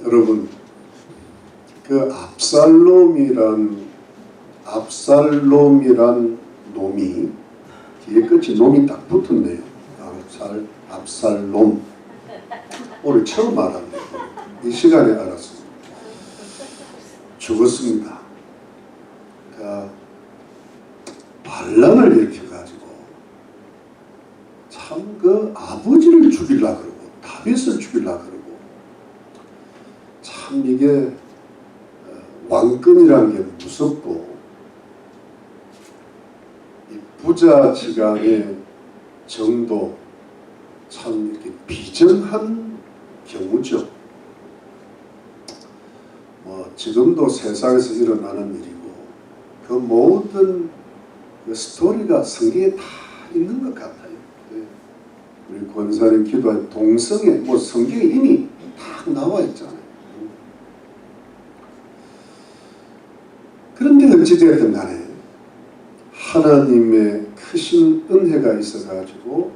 여러분, 그 압살롬이란 놈이 뒤에 끝이 놈이 딱 붙었네요. 압살롬. 오늘 처음 알았네요. 이 시간에 알았습니다. 죽었습니다. 그러니까 반란을 일으켜가지고 참 그 아버지를 죽이려고 그러고 다윗을 죽이려고 그러고 참 이게 왕권이라는 게 무섭고 이 부자지간의 정도 참 이렇게 비정한 경우죠. 지금도 세상에서 일어나는 일이고 그 모든 그 스토리가 성경에 다 있는 것 같아요. 우리 권사님 기도한 동성애 성경에 이미 다 나와 있잖아요. 그런데 어찌되었든 간에 하나님의 크신 은혜가 있어가지고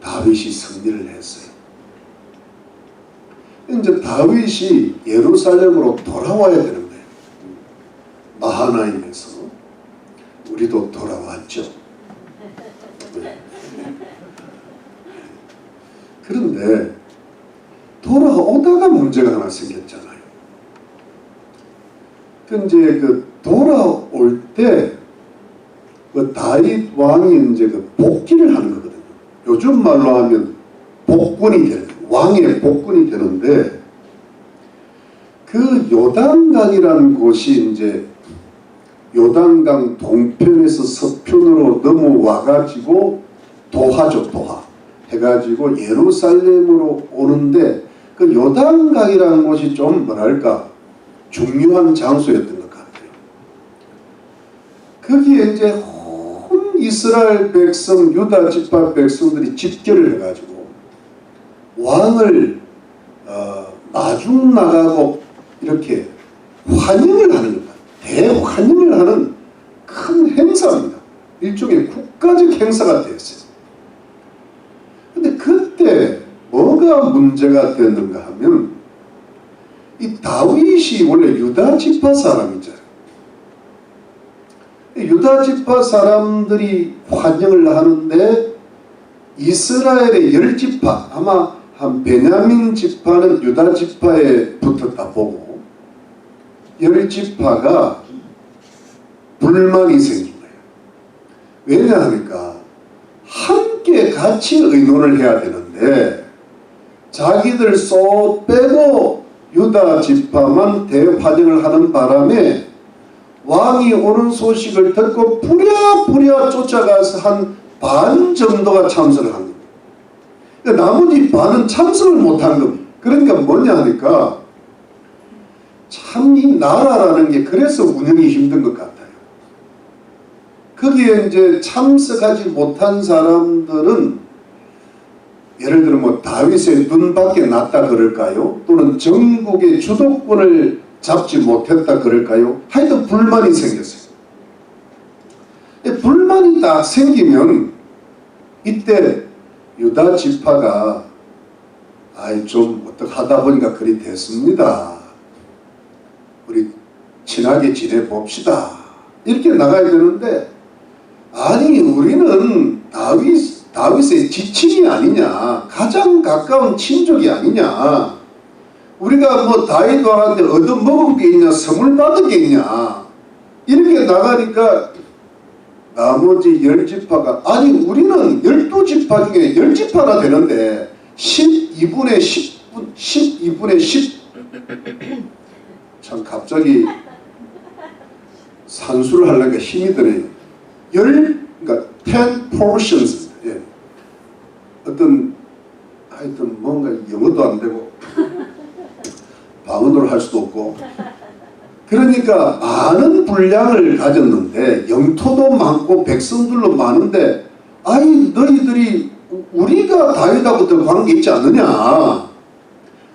다윗이 승리를 했어요. 이제 다윗이 예루살렘으로 돌아와야 되는 거예요. 마하나임에서 우리도 돌아왔죠. 네. 그런데 돌아오다가 문제가 하나 생겼잖아요. 이제 돌아올 때 그 다윗 왕이 이제 복귀를 하는 거거든요. 요즘 말로 하면 복군이 되는 거예요. 왕의 복군이 되는데 그 요단강이라는 곳이 이제 요단강 동편에서 서편으로 넘어와가지고 도하죠. 도하 해가지고 예루살렘으로 오는데 그 요단강이라는 곳이 좀 뭐랄까 중요한 장소였던 것 같아요. 거기에 이제 온 이스라엘 백성 유다 지파 백성들이 집결을 해가지고 왕을 마중 나가고 이렇게 환영을 하는 겁니다. 대환영을 하는 큰 행사입니다. 일종의 국가적 행사가 되었어요. 근데 그때 뭐가 문제가 되었는가 하면 이 다윗이 원래 유다 지파 사람이잖아요. 유다 지파 사람들이 환영을 하는데 이스라엘의 10지파 아마 한 베냐민 지파는 유다 지파에 붙었다 보고 10지파가 불만이 생긴 거예요. 왜냐하니까 함께 같이 의논을 해야 되는데 자기들 쏙 빼고 유다 지파만 대환영을 하는 바람에 왕이 오는 소식을 듣고 부랴부랴 쫓아가서 한 반 정도가 참석을 한 겁니다. 그러니까 나머지 반은 참석을 못한 겁니다. 그러니까 뭐냐 하니까 참 이 나라라는 게 그래서 운영이 힘든 것 같아요. 거기에 이제 참석하지 못한 사람들은 예를 들어 뭐 다윗의 눈밖에 났다 그럴까요? 또는 전국의 주도권을 잡지 못했다 그럴까요? 하여튼 불만이 생겼어요. 불만이 딱 생기면 이때 유다 지파가 좀 어떡하다 보니까 그리 됐습니다. 우리 친하게 지내봅시다. 이렇게 나가야 되는데 아니 우리는 다윗의 지친이 아니냐, 가장 가까운 친족이 아니냐, 우리가 뭐 다윗 왕한테 얻어먹은 게 있냐, 선물 받은 게 있냐, 이렇게 나가니까 나머지 10지파가 아니 우리는 12지파 중에 10지파나 되는데 12분의 10 참 갑자기 산수를 하려니까 힘이 드네요. 그러니까 10 portions, 예. 하여튼 뭔가 영어도 안 되고 방언으로 할 수도 없고 그러니까 많은 분량을 가졌는데 영토도 많고 백성들도 많은데 너희들이 우리가 다윗하고 더 관계 있지 않느냐.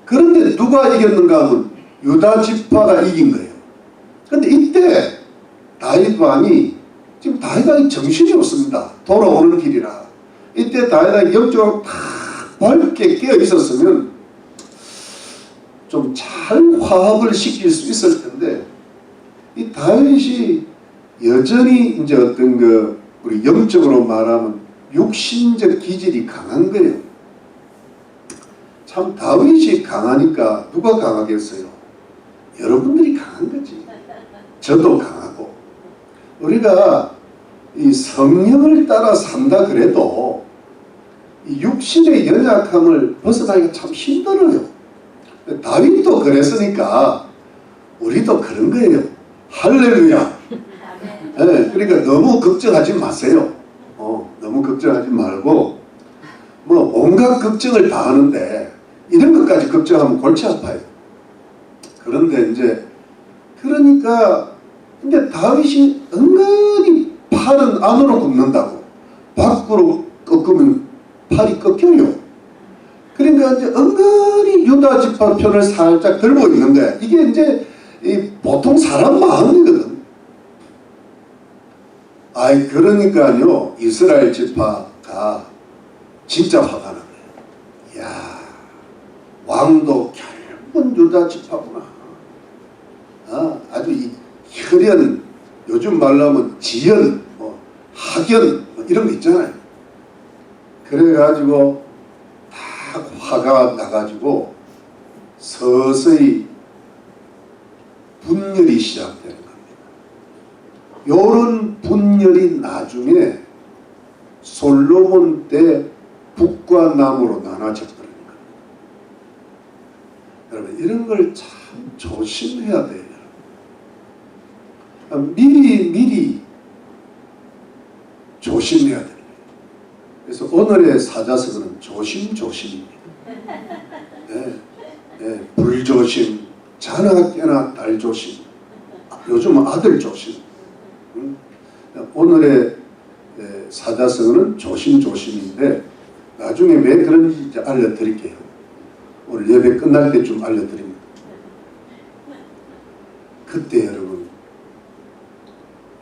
그런데 누가 이겼는가 하면 유다 지파가 이긴 거예요. 그런데 이때 다윗 왕이 지금 다윗 왕이 정신이 없습니다. 돌아오는 길이라. 이때 다윗 왕이 영적으로 다 밝게 깨어 있었으면 좀 잘 화합을 시킬 수 있을 텐데 이 다윗이 여전히 이제 어떤 그 우리 영적으로 말하면 육신적 기질이 강한 거예요. 참 다윗이 강하니까 누가 강하겠어요? 여러분들이 강한 거지. 저도 강하고. 우리가 이 성령을 따라 산다 그래도 이 육신의 연약함을 벗어나기가 참 힘들어요. 다윗도 그랬으니까 우리도 그런 거예요. 할렐루야. 네, 그러니까 너무 걱정하지 마세요. 너무 걱정하지 말고 뭐 온갖 걱정을 다 하는데 이런 것까지 걱정하면 골치 아파요. 그런데 이제 그러니까 근데 다윗이 은근히 팔은 안으로 굽는다고 밖으로 꺾으면 팔이 꺾여요. 그러니까 이제 은근히 유다 지파 편을 살짝 들고 있는데 이게 이제 이 보통 사람 마음이거든. 아이 그러니까요 이스라엘 지파가 진짜 화가 나요. 이야 왕도 결국은 유다 지파구나. 아주 이 혈연 요즘 말로 하면 지연 뭐 학연 뭐 이런 거 있잖아요. 그래가지고 다 화가 나가지고 서서히 분열이 시작되는 겁니다. 요런 분열이 나중에 솔로몬 때 북과 남으로 나눠져 버리는 겁니다. 여러분 이런 걸 참 조심해야 돼요. 미리 조심해야 됩니다. 그래서 오늘의 사자성어는 조심조심입니다. 네, 네, 불조심, 자나 깨나 딸 조심, 요즘은 아들 조심. 오늘의 사자성어는 조심조심인데 나중에 왜 그런지 알려드릴게요. 오늘 예배 끝날 때쯤 알려드립니다. 그때 여러분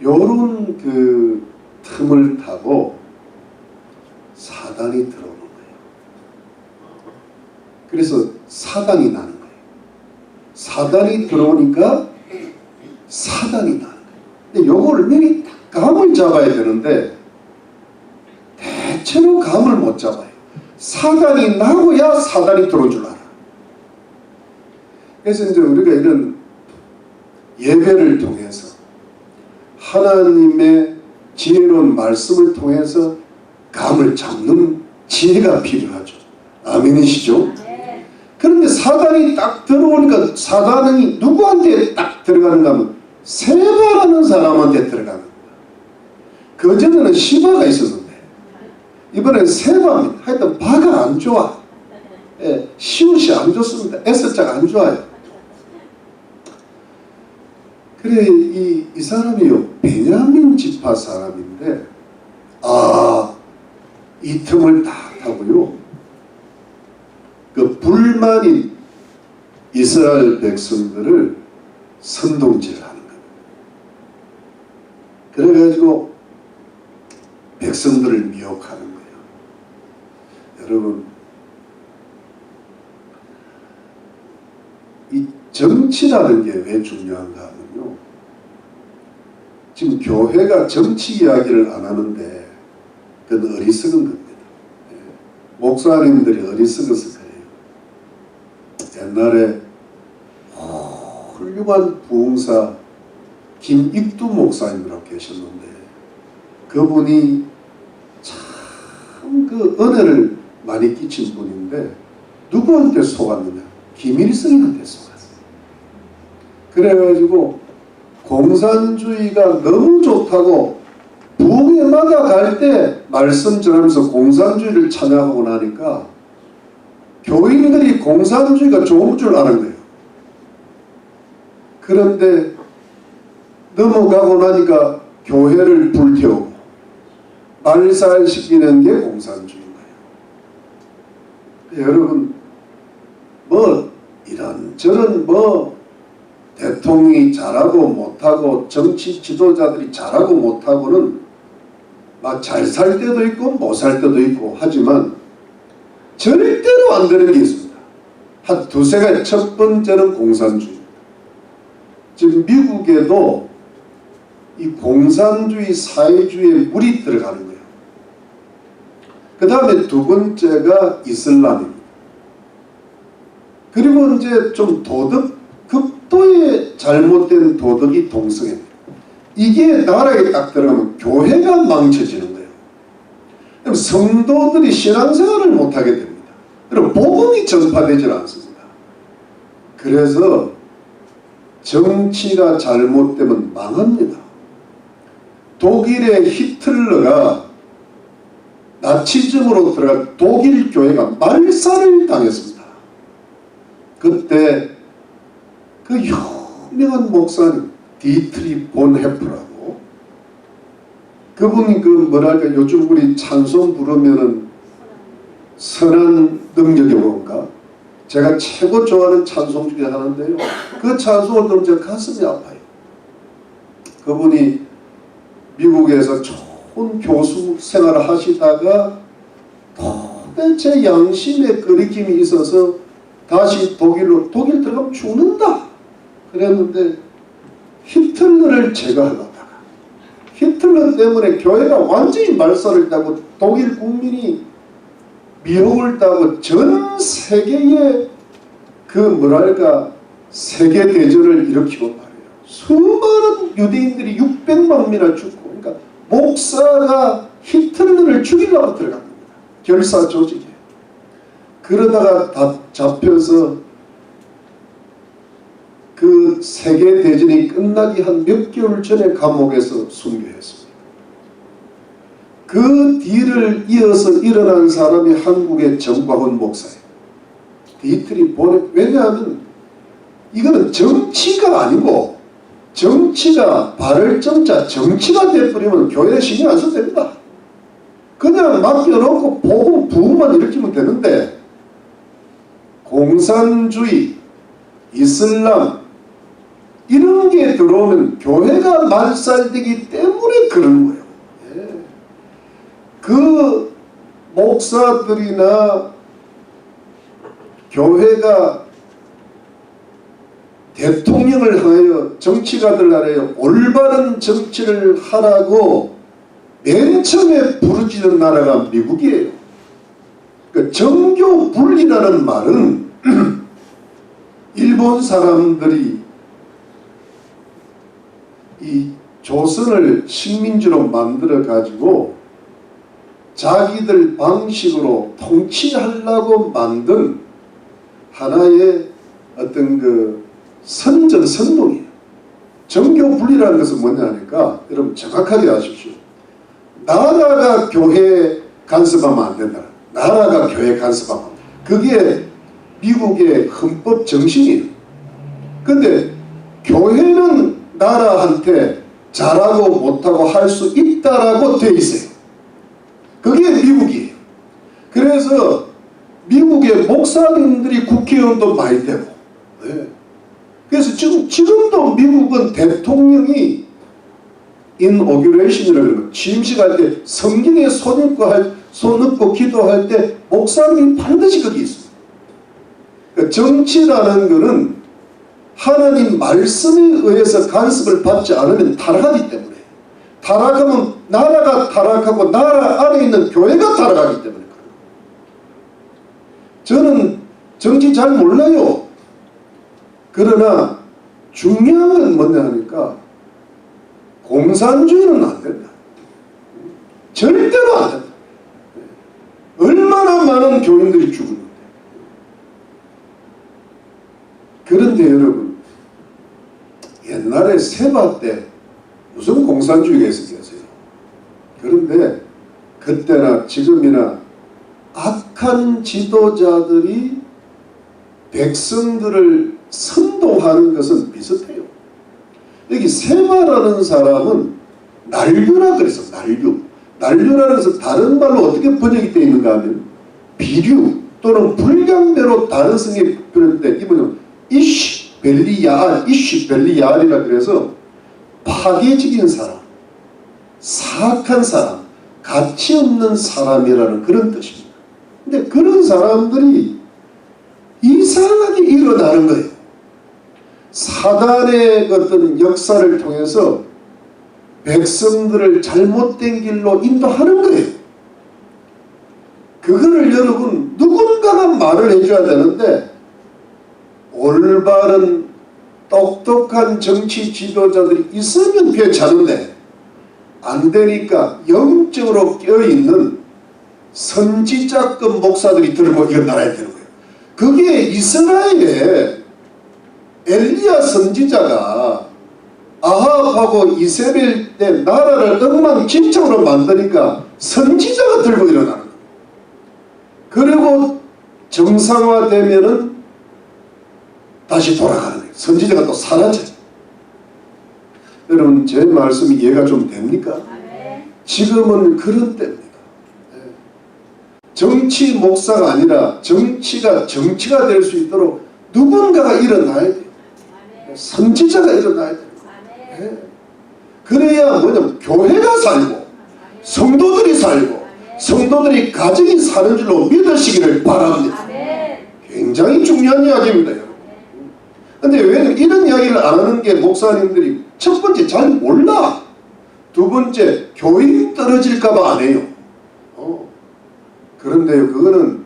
요런 그 틈을 타고 사단이 들어오는 거예요. 그래서 사단이 나는 거예요. 사단이 들어오니까 사단이 나는 거예요. 근데 요거를 미리 감을 잡아야 되는데 대체로 감을 못 잡아요. 사단이 나고야 사단이 들어올 줄 알아. 그래서 이제 우리가 이런 예배를 통해서 하나님의 지혜로운 말씀을 통해서 감을 잡는 지혜가 필요하죠. 아멘이시죠? 그런데 사단이 딱 들어오니까 사단이 누구한테 딱 들어가는가 하면 세바라는 사람한테 들어가는 거야. 그전에는 시바가 있었는데 이번엔 세바입니다. 하여튼 바가 안 좋아. 시옷이 안 좋습니다. S자가 안 좋아요. 그래 이 사람이요 베냐민 지파 사람인데 이 틈을 다 타고요 그 불만인 이스라엘 백성들을 선동질하는 겁니다. 그래가지고 백성들을 미혹하는 거예요. 여러분 이 정치라는 게 왜 중요한가 하면요 지금 교회가 정치 이야기를 안 하는데 그건 어리석은 겁니다. 목사님들이 어리석어서 그래요. 옛날에 훌륭한 부흥사 김익두 목사님이라고 계셨는데 그분이 참 그 은혜를 많이 끼친 분인데 누구한테 속았느냐? 김일성한테 속았어요. 그래가지고 공산주의가 너무 좋다고 부흥회마다 갈 때 말씀 전하면서 공산주의를 찬양하고 나니까 교인들이 공산주의가 좋은 줄 아는 거예요. 그런데 넘어가고 나니까 교회를 불태우고 말살시키는 게 공산주의인 거예요. 여러분 뭐 이런저런 뭐 대통령이 잘하고 못하고 정치 지도자들이 잘하고 못하고는 막 잘 살 때도 있고 못 살 때도 있고 하지만 절대로 안 되는 게 있습니다. 한 두세 가지. 첫 번째는 공산주의. 지금 미국에도 이 공산주의 사회주의에 물이 들어가는 거예요. 그 다음에 두 번째가 이슬람입니다. 그리고 이제 좀 극도의 잘못된 도덕이 동성애입니다. 이게 나라에 딱 들어가면 교회가 망쳐지는 거예요. 그럼 성도들이 신앙생활을 못하게 됩니다. 그럼 복음이 전파되질 않습니다. 그래서 정치가 잘못되면 망합니다. 독일의 히틀러가 나치즘으로 들어간 독일 교회가 말살을 당했습니다. 그때 그 유명한 목사님 디트리 본 헤프라고, 그분이 뭐랄까 요즘 우리 찬송 부르면은 선한 능력의 원가, 제가 최고 좋아하는 찬송 중에 하나인데요. 그 찬송을 들으면 제가 가슴이 아파요. 그분이 미국에서 좋은 교수 생활을 하시다가 도대체 양심의 거리낌이 있어서 다시 독일 들어가면 죽는다 그랬는데, 히틀러를 제거하려다가 히틀러 때문에 교회가 완전히 말살을 당하고 독일 국민이 미혹을 당하고 전 세계에 세계대전을 일으키고 말이에요. 수많은 유대인들이 600만 명이나 죽고, 그러니까 목사가 히틀러를 죽이려고 들어간 겁니다. 결사 조직에. 그러다가 다 잡혀서 그 세계대전이 끝나기 한 몇 개월 전에 감옥에서 순교했습니다. 그 뒤를 이어서 일어난 사람이 한국의 정광훈 목사예요. 디트리 보네. 왜냐하면 이거는 정치가 아니고, 정치가 발을정자 정치가 돼버리면 교회 신경 안 써도 됩니다. 그냥 맡겨놓고 복음 부흥만 일으키면 되는데, 공산주의, 이슬람 이런 게 들어오면 교회가 말살되기 때문에 그런 거예요. 예. 그 목사들이나 교회가 대통령을 하여, 정치가들 하여 올바른 정치를 하라고 맨 처음에 부르짖는 나라가 미국이에요. 그러니까 정교 분리라는 말은 일본 사람들이 이 조선을 식민지로 만들어 가지고 자기들 방식으로 통치하려고 만든 하나의 어떤 선전선동이에요. 정교 분리라는 것은 뭐냐 하니까, 여러분 정확하게 아십시오. 나라가 교회 간섭하면 안 된다. 나라가 교회 간섭하면, 그게 미국의 헌법 정신이에요. 근데 교회는 나라한테 잘하고 못하고 할 수 있다라고 돼 있어요. 그게 미국이에요. 그래서 미국의 목사님들이 국회의원도 많이 되고, 네. 그래서 지금도 미국은 대통령이 인오규레이션이라고 그러면 취임식할 때 성경에 손 넣고 기도할 때 목사님이 반드시 거기 있습니다. 그러니까 정치라는 것은 하나님 말씀에 의해서 간섭을 받지 않으면 타락하기 때문에, 타락하면 나라가 타락하고 나라 안에 있는 교회가 타락하기 때문에 그래요. 저는 정치 잘 몰라요. 그러나 중요한 건 뭐냐 하니까, 공산주의는 안 된다. 절대로 안 된다. 얼마나 많은 교인들이 죽었는데. 그런데 여러분, 옛날에 세바 때 무슨 공산주의가 있었겠어요. 그런데 그때나 지금이나 악한 지도자들이 백성들을 선동하는 것은 비슷해요. 여기 세바라는 사람은 난류라 그래서 난류라는 것은 다른 말로 어떻게 번역이 되어 있는가 하면 비류 또는 불량배로 다른성이 표현되는데, 이분은 이슈벨리야알이라 그래서 파괴적인 사람, 사악한 사람, 가치 없는 사람이라는 그런 뜻입니다. 근데 그런 사람들이 이상하게 일어나는 거예요. 사단의 어떤 역사를 통해서 백성들을 잘못된 길로 인도하는 거예요. 그거를 여러분 누군가가 말을 해줘야 되는데, 올바른 똑똑한 정치 지도자들이 있으면 괜찮은데 안 되니까 영적으로 껴있는 선지자급 목사들이 들고 이거 나라야 되는 거예요. 그게 이스라엘에 엘리야 선지자가 아합하고 이세벨 때 나라를 엉망진창으로 만드니까 선지자가 들고 일어나는 거예요. 그리고 정상화되면은 다시 돌아가는 거예요. 선지자가 또 사라져요. 여러분 제 말씀이 이해가 좀 됩니까? 지금은 그런 때입니다. 정치 목사가 아니라 정치가 될 수 있도록 누군가가 일어나야 돼요. 선지자가 일어나야 돼요. 그래야 뭐냐면 교회가 살고 성도들이 살고 성도들이 가정이 사는 줄로 믿으시기를 바랍니다. 굉장히 중요한 이야기입니다. 여러분. 근데 왜 이런 이야기를 안 하는 게 목사님들이 첫 번째 잘 몰라. 두 번째 교인이 떨어질까봐 안 해요. 그런데요, 그거는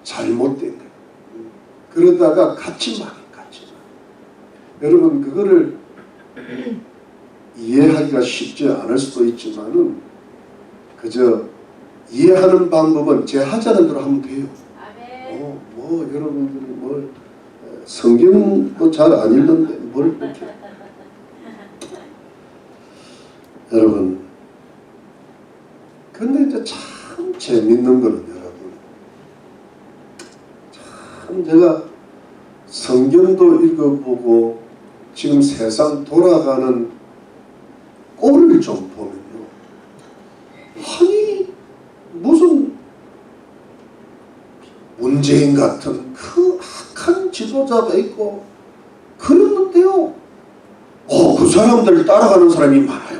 잘못된 거예요. 그러다가 같이 망해. 여러분 그거를 이해하기가 쉽지 않을 수도 있지만은 그저 이해하는 방법은 제 하자는 대로 하면 돼요. 뭐 여러분들이 뭘 성경 뭐 잘 안 읽는데 뭘 그렇게 여러분. 근데 이제 참 재밌는 거는 여러분, 참 제가 성경도 읽어보고 지금 세상 돌아가는 꼴을 좀 보면요, 아니 무슨 문재인 같은 그 악한 지도자가 있고 그랬는데요, 그 사람들 따라가는 사람이 많아요.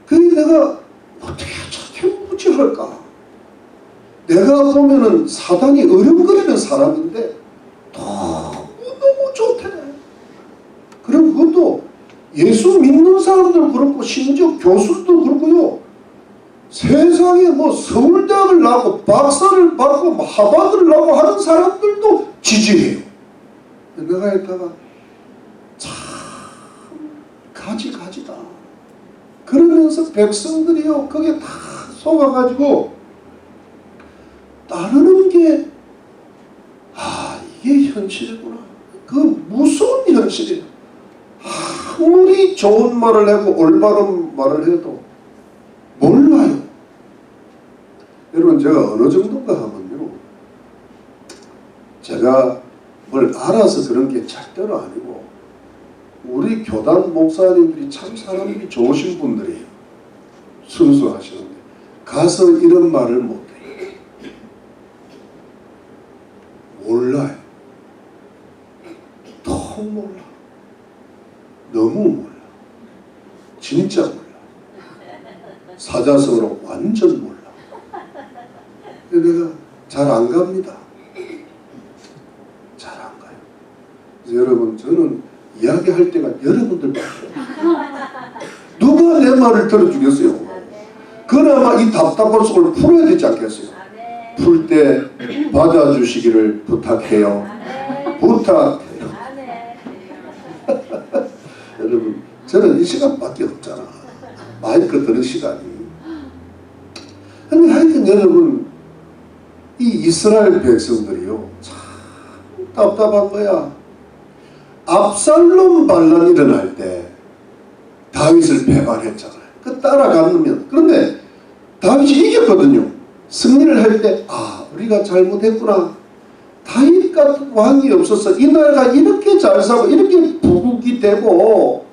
그래서 내가 어떻게 저렇게 무지할까? 내가 보면은 사단이 어른거리는 사람인데 너무 좋대. 그럼 그것도 예수 믿는 사람들 그렇고 심지어 교수도 그렇고요, 세상에 뭐 서울대학을 나오고 박사를 받고 하버드를 나오고 하는 사람들도 지지해요. 내가 했다가 참 가지가지다. 그러면서 백성들이요 거기에 다 속아가지고 따르는 게, 이게 현실이구나. 그 무서운 현실이에요. 아무리 좋은 말을 하고 올바른 말을 해도 몰라요. 여러분 제가 어느 정도인가 하면요, 제가 뭘 알아서 그런 게 절대로 아니고 우리 교단 목사님들이 참 사람들이 좋으신 분들이에요. 순수하시는데 가서 이런 말을 못해요. 몰라요. 통 몰라. 너무 몰라. 진짜 몰라. 사자성어로 완전 몰라. 내가 잘 안 갑니다. 잘 안 가요. 그래서 여러분 저는 이야기할 때가 여러분들밖에 누가 내 말을 들어주겠어요? 그나마 이 답답한 속을 풀어야 되지 않겠어요? 풀 때 받아주시기를 부탁해요. 부탁해요. 여러분 저는 이 시간밖에 없잖아. 마이크 들을 시간이. 근데 하여튼 여러분 이 이스라엘 백성들이요 참 답답한 거야. 압살롬 반란이 일어날 때 다윗을 배반했잖아요. 그 따라가면, 그런데 다윗이 이겼거든요. 승리를 할 때 우리가 잘못했구나. 다윗 같은 왕이 없어서 이 나라가 이렇게 잘 살고 이렇게 부국이 되고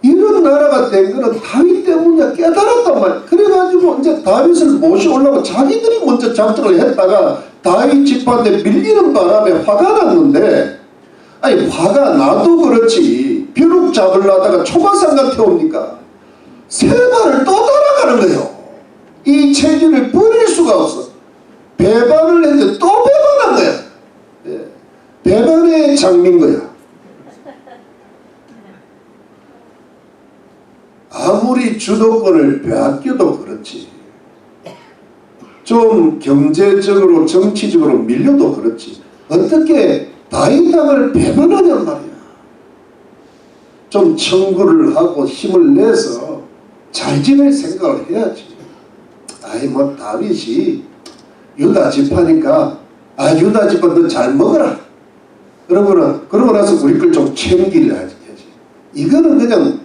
이런 나라가 된 거는 다윗 때문이야 깨달았단 말이야. 그래가지고 이제 다윗을 모셔오려고 자기들이 먼저 작정을 했다가 다윗 집안에 밀리는 바람에 화가 났는데, 아니 화가 나도 그렇지 벼룩 잡으려다가 초가상가 태웁니까? 세 발을 또 따라가는 거예요. 이 체질을 버릴 수가 없어. 배반을 했는데 또 배반한 거야. 예. 배반의 장미인 거야. 아무리 주도권을 빼앗겨도 그렇지, 좀 경제적으로 정치적으로 밀려도 그렇지, 어떻게 다윗당을 배반하냔 말이야. 좀 청구를 하고 힘을 내서 잘 지낼 생각을 해야지. 아이 뭐 다윗이 유다 지파니까 유다 지파 너 잘 먹어라 그러고 나서 우리 걸 좀 챙기려야지. 이거는 그냥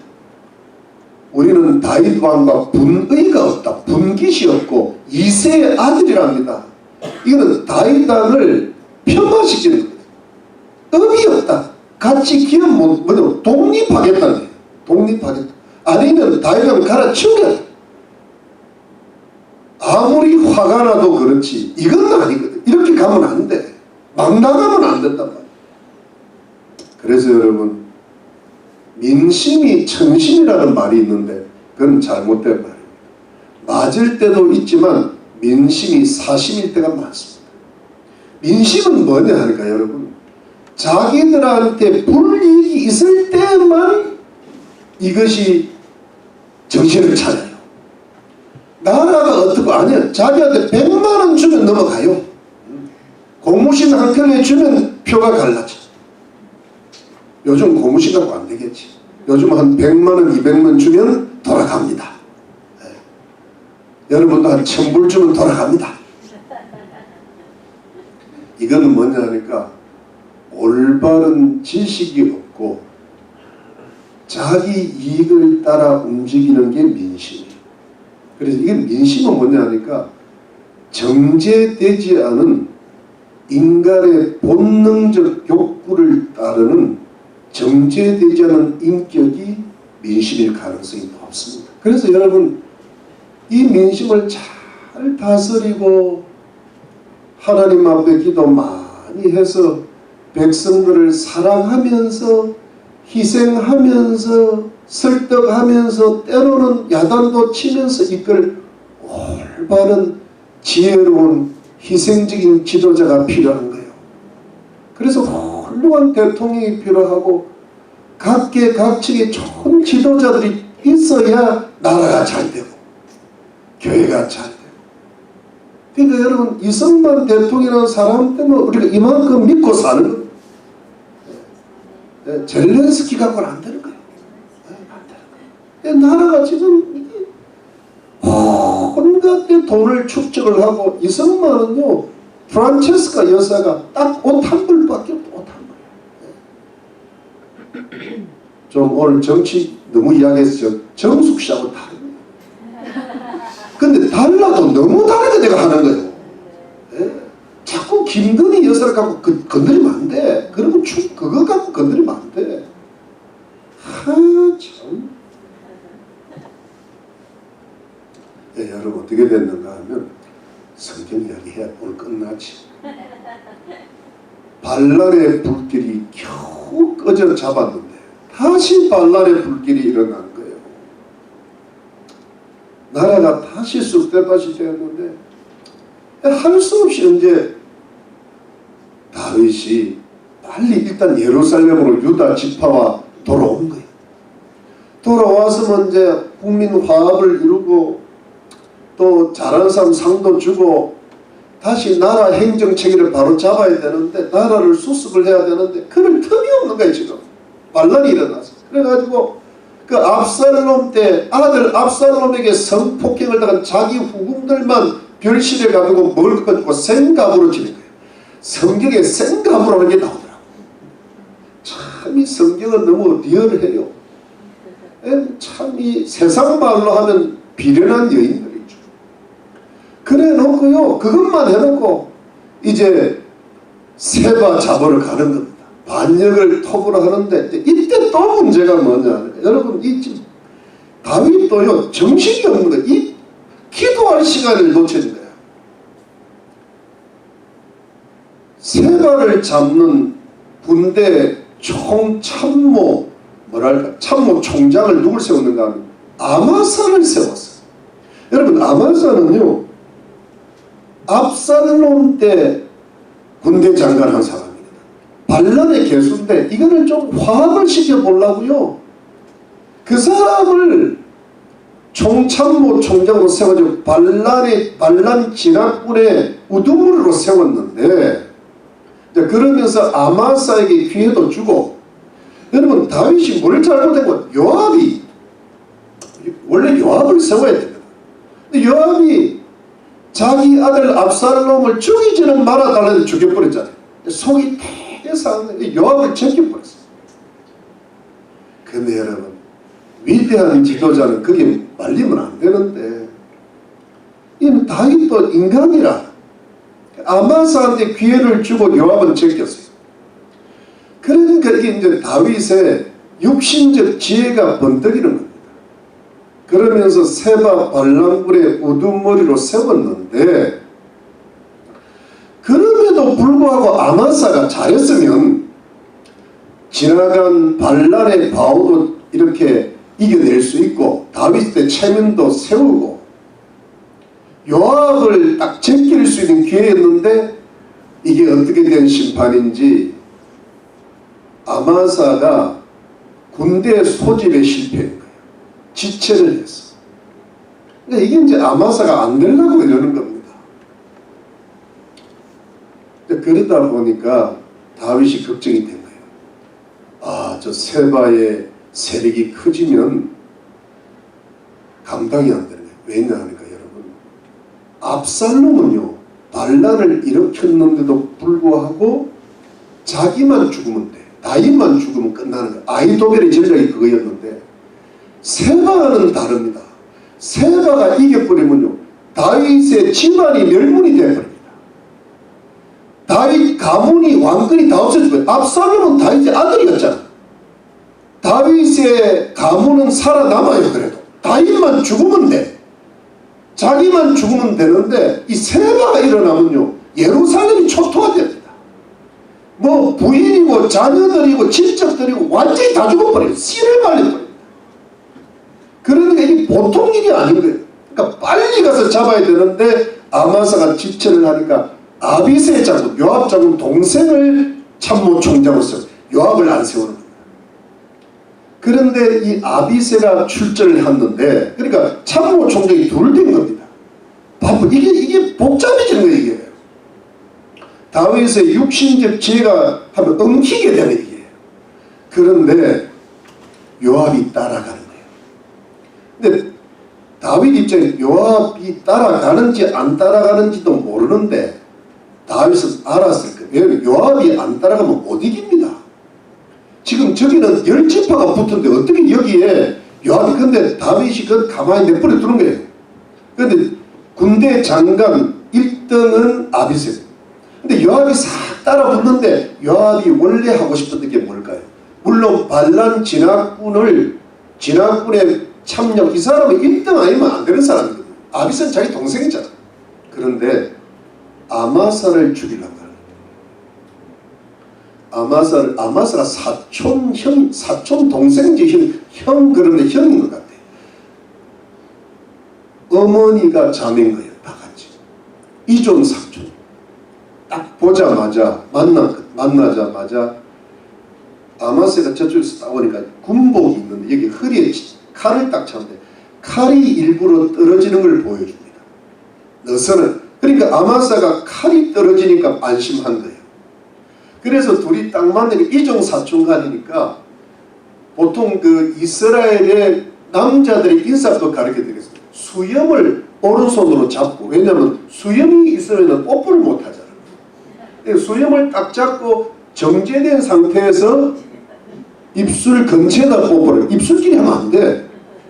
우리는 다윗 왕과 분의가 없다. 분깃이 없고 이새의 아들이랍니다. 이거는 다윗 왕을 폄하시키는 거예요. 의미 없다. 같이 기업 못 독립하겠다는 거예요. 독립하겠다. 아니면 다윗 왕을 갈아치우겠다. 아무리 화가 나도 그렇지 이건 아니거든. 이렇게 가면 안 돼. 막 나가면 안 된단 말이야. 그래서 여러분, 민심이 천심이라는 말이 있는데 그건 잘못된 말입니다. 맞을 때도 있지만 민심이 사심일 때가 많습니다. 민심은 뭐냐 하니까 여러분, 자기들한테 불이익이 있을 때만 이것이 정신을 차려요. 나라가 어떻고 아니야. 자기한테 100만 원 주면 넘어가요. 고무신 한 켤레 주면 표가 갈라져. 요즘 고무신 갖고 안 되겠지. 요즘 한 100만 원, 200만 주면 돌아갑니다. 네. 여러분도 한 1000불 주면 돌아갑니다. 이거는 뭐냐 하니까 올바른 지식이 없고 자기 이익을 따라 움직이는 게 민심이에요. 그래서 이게 민심은 뭐냐 하니까 정제되지 않은 인간의 본능적 욕구를 따르는 정제되지 않은 인격이 민심일 가능성이 높습니다. 그래서 여러분, 이 민심을 잘 다스리고 하나님 앞에 기도 많이 해서 백성들을 사랑하면서 희생하면서 설득하면서 때로는 야단도 치면서 이끌 올바른 지혜로운 희생적인 지도자가 필요한 거예요. 그래서 훌륭한 대통령이 필요하고 각계각층에 좋은 지도자들이 있어야 나라가 잘 되고 교회가 잘 되고. 그러니까 여러분, 이승만 대통령이라는 사람 때문에 우리가 이만큼 믿고 사는 거예요. 젤렌스키 갖고는 안 되는 거예요. 안 되는 거예요. 나라가 지금 이게 온갖 데 돈을 축적을 하고, 이승만은요 프란체스카 여사가 딱 옷 한 벌밖에 없어. 옷 한 벌. 좀 오늘 정치 너무 이야기해서 정숙 씨하고 다릅니다. 근데 달라도 너무 다르게 내가 하는 거예요. 네? 자꾸 김건희 여사를 갖고 건드리면 안 돼. 그러면 그거 갖고 건드리면 안 돼. 참. 네, 여러분 어떻게 됐는가 하면 성경 이야기해야 오늘 끝나지. 반란의 불길이 겨우 꺼져 잡았는데 다시 반란의 불길이 일어난 거예요. 나라가 다시 쑥대밭이 되었는데 할 수 없이 이제 다윗이 빨리 일단 예루살렘으로 유다 지파와 돌아온 거예요. 돌아와서 이제 국민 화합을 이루고 또 잘하는 사람 상도 주고 다시 나라 행정 체계를 바로 잡아야 되는데, 나라를 수습을 해야 되는데 그럴 틈이 없는 거예요. 지금 반란이 일어나서. 그래가지고 그 압살롬 때 아들 압살롬에게 성폭행을 당한 자기 후궁들만 별실에 가지고 먹을 것 주고 생갑으로 지는 거예요. 성경에 생갑으로 하는 게 나오더라고요. 참 이 성경은 너무 리얼해요. 참 이 세상 말로 하면 비련한 여인들이죠. 그래 놓고요, 그것만 해놓고 이제 세바 잡으러 가는 겁니다. 반역을 톱으로 하는데 이때 또 문제가 뭐냐, 여러분 이 다윗도요 정신이 없는 거예요. 이 기도할 시간을 놓치는 거예요. 세바를 잡는 군대 총참모, 참모 총장을 누굴 세웠는가 하면 아마사를 세웠어요. 여러분 아마사는요 압살롬 때 군대 장관한 사람입니다. 반란의 개수인데 이거를 좀 화합을 시켜보려고요 그 사람을 총참모 총장으로 세워가지고 반란 진압군의 우두머리로 세웠는데 그러면서 아마사에게 기회도 주고 여러분 다윗이 뭘 잘못한 건 요압이 원래 요압을 세워야 됩니다. 근데 요압이 자기 아들 압살롬을 죽이지는 말아달라는데 죽여버렸잖아요. 속이 되게 상했는데 요압을 제껴버렸어요. 근데 여러분 위대한 지도자는 그게 말리면 안 되는데 이 다윗도 인간이라 아마사한테 기회를 주고 요압은 제꼈어요. 그러니까 이게 이제 다윗의 육신적 지혜가 번뜩이는 겁니다. 그러면서 세바 반란군의 우두머리로 세웠는데 그럼에도 불구하고 아마사가 잘했으면 지나간 반란의 바오도 이렇게 이겨낼 수 있고 다윗의 체면도 세우고 요압을 딱 제낄 수 있는 기회였는데 이게 어떻게 된 심판인지 아마사가 군대 소집에 실패한 거예요. 지체를 했어. 그러니까 이게 이제 아마사가 안 되려고 이러는 겁니다. 그러다 보니까 다윗이 걱정이 된 거예요. 아, 저 세바의 세력이 커지면 감당이 안 되는 거예요. 왜냐하니까 여러분 압살롬은요 반란을 일으켰는데도 불구하고 자기만 죽으면 돼. 다윗만 죽으면 끝나는 거예요. 아히도벨의 전략이 그거였는데 세바는 다릅니다. 세바가 이겨버리면요 다윗의 집안이 멸문이 되어버립니다. 다윗 가문이 왕권이 다 없어지고요. 압살롬은 다윗의 아들이었잖아. 다윗의 가문은 살아남아요. 그래도 다윗만 죽으면 돼. 자기만 죽으면 되는데 이 세바가 일어나면요 예루살렘이 초토화됩니다. 뭐 부인이고 자녀들이고 친척들이고 완전히 다 죽어버려요. 씨를 말려버립니다. 그러니까 이게 보통 일이 아닌 거예요. 그러니까 빨리 가서 잡아야 되는데 아마사가 지체를 하니까 아비새의 장군 요압 장군 동생을 참모총장으로 세워 요압을 안 세우는 겁니다. 그런데 이 아비새가 출전을 했는데 그러니까 참모총장이 둘 된 겁니다. 바보 이게 복잡해지는 거예요. 이게 다윗의 육신적 지혜가 하면 엉키게 되는 이게. 그런데 요압이 따라가는 거예요. 근데 다윗 입장에 요압이 따라가는지 안 따라가는지도 모르는데 다윗은 알았을 거예요. 왜냐하면 요압이 안 따라가면 못 이깁니다. 지금 저기는 10지파가 붙었는데 어떻게 여기에 요압이 근데 다윗이 그 가만히 내버려 두는 거예요. 그런데 군대 장관 1등은 아비새. 근데 요압이 싹 따라 붙는데 요압이 원래 하고 싶었던 게 뭘까요? 물론 반란 진압군의 참력 이 사람은 1등 아니면 안 되는 사람이거든요. 아비새는 자기 동생이잖아. 그런데 아마사를 죽이려고 하는 거예요. 아마사가 사촌 동생인지 형 그런데 형인 것 같아요. 어머니가 자매인 거예요. 다 같이. 이존 삼촌. 딱 보자마자 만나자마자 아마사가 저쪽에서 따오니까 군복이 있는데 여기 허리에 칼을 딱 차는데 칼이 일부러 떨어지는 걸 보여줍니다. 너서는 그러니까 아마사가 칼이 떨어지니까 안심한 거예요. 그래서 둘이 딱 만나니까 이종 사촌간이니까 보통 그 이스라엘의 남자들의 인사법 가르쳐 드리겠습니다. 수염을 오른손으로 잡고 왜냐하면 수염이 있으면 뽀뽀를 못 하잖아요. 수염을 딱 잡고 정제된 상태에서 입술 근처에다 뽀뽀를 입술끼리 하면 안 돼.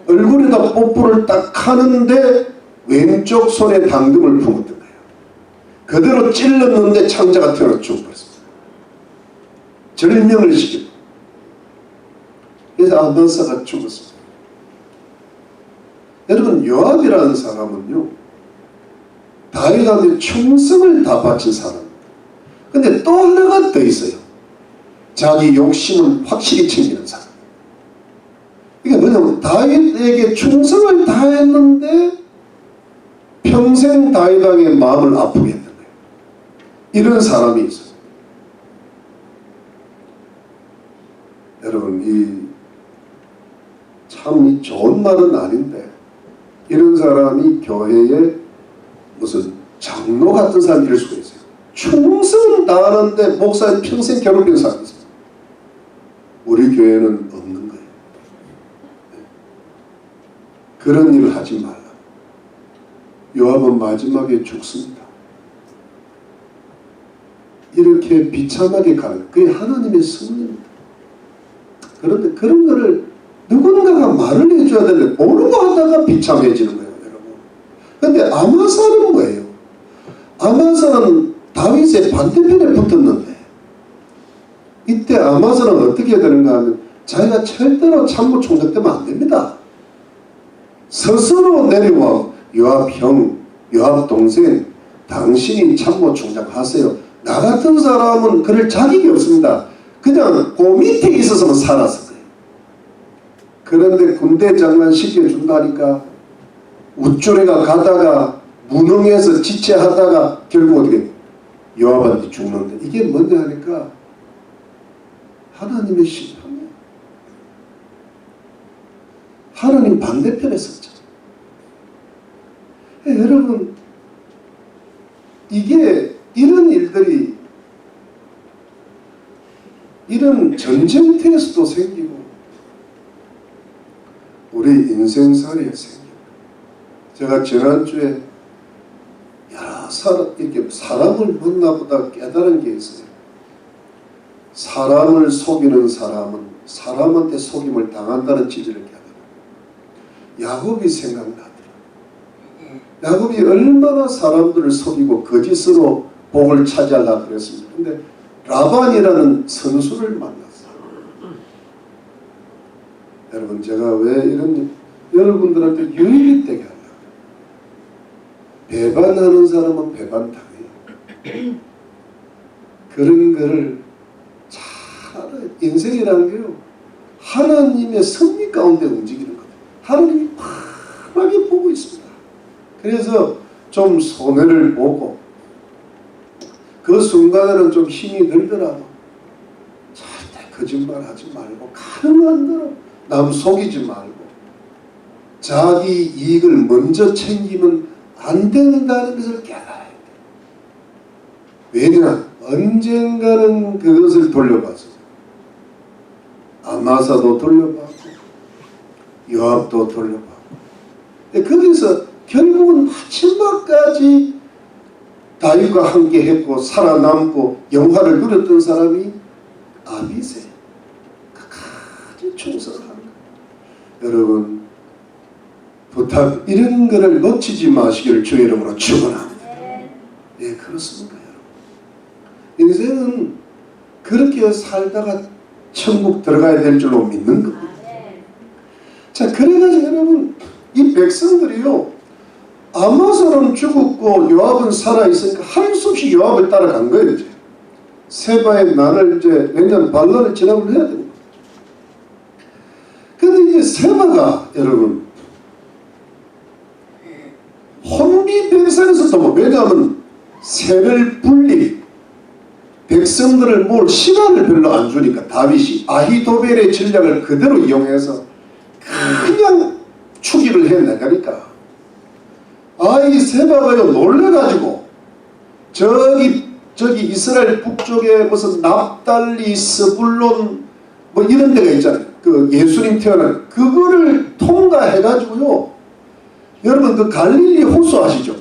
얼굴에다 뽀뽀를 딱 하는데 왼쪽 손에 당금을 품었던 거예요. 그대로 찔렀는데 창자가 튀어나와 죽어버렸습니다. 절명을 시키고 그래서 아마사가 죽었습니다. 여러분 요압이라는 사람은요 다윗한테 충성을 다 바친 사람입니다. 근데 또 하나가 더 있어요. 자기 욕심을 확실히 챙기는 사람. 이게 뭐냐면 다윗에게 충성을 다했는데 평생 다윗왕의 마음을 아프게 했던 거예요. 이런 사람이 있어요. 여러분, 참 좋은 말은 아닌데 이런 사람이 교회에 무슨 장로 같은 사람이 될 수가 있어요. 충성을 다하는데 목사님 평생 괴롭힌 사람이 있어요. 우리 교회는 없는 거예요. 그런 일을 하지 말라. 요압은 마지막에 죽습니다. 이렇게 비참하게 가는 그게 하나님의 섭리입니다. 그런데 그런 거를 누군가가 말을 해줘야 되는데 모르고 하다가 비참해지는 거예요, 여러분. 그런데 아마사는 뭐예요? 아마사는 다윗의 반대편에 붙었는데 이때 아마사는 어떻게 되는가 하면 자기가 절대로 참모총장 되면 안 됩니다. 스스로 내려와 요압 형, 요압 동생, 당신이 참모총장 하세요. 나 같은 사람은 그럴 자격이 없습니다. 그냥 그 밑에 있어서만 살았을 거예요. 그런데 군대 장관 시켜준다니까 우쭐해가 가다가 무능해서 지체하다가 결국 어떻게 요압한테 죽는데 이게 뭔가 하니까 하나님의 심판이에요. 하나님 반대편에 섰죠. 여러분, 이게 이런 일들이 이런 전쟁터에서도 생기고 우리 인생살이에 생기고, 제가 지난주에 여러 이렇게 사람을 만나보다 깨달은 게 있어요. 사람을 속이는 사람은 사람한테 속임을 당한다는 진리를 깨달아요. 야곱이 생각나더라. 야곱이 얼마나 사람들을 속이고 거짓으로 복을 차지하려고 그랬습니다. 근데 라반이라는 선수를 만났어요. 여러분, 제가 왜 이런 여러분들한테 유익이 되게 하려고 배반하는 사람은 배반당해요. 그런 거를 잘 인생이라는 게요, 하나님의 섭리 가운데 움직이는 거예요. 하나님이 환하게 보고 있습니다. 그래서 좀 손해를 보고 그 순간에는 좀 힘이 들더라도 절대 거짓말하지 말고 가능한 대로 남 속이지 말고 자기 이익을 먼저 챙기면 안 된다는 것을 깨달아야 돼. 왜냐? 언젠가는 그것을 돌려봐서 아마사도 돌려봤고 요압도 돌려봤고, 거기서 결국은 마지막까지 다윗과 함께 했고 살아남고 영화를 누렸던 사람이 아비세. 끝까지 충성한 거예요. 여러분, 부탁 이런 거를 놓치지 마시기를 주의 이름으로 축원합니다. 예, 그렇습니다, 여러분. 인생은 그렇게 살다가 천국 들어가야 될 줄로 믿는 겁니다. 자, 그래가지고 여러분, 이 백성들이요, 아마사는 죽었고 요압은 살아있으니까 할 수 없이 요압을 따라간 거예요. 이제 세바의 난을 이제 내년 반란을 진압을 해야 됩니다. 근데 이제 세바가 여러분 혼비백산에서 또 왜냐하면 세를 분리 백성들을 모을 시간을 별로 안 주니까 다윗이 아히도벨의 전략을 그대로 이용해서 그냥 추기를 해나가니까 이 세바가요 놀래가지고 저기 이스라엘 북쪽에 무슨 납달리, 스불론 뭐 이런 데가 있잖아요. 그 예수님 태어난 그거를 통과해가지고요. 여러분, 그 갈릴리 호수 아시죠?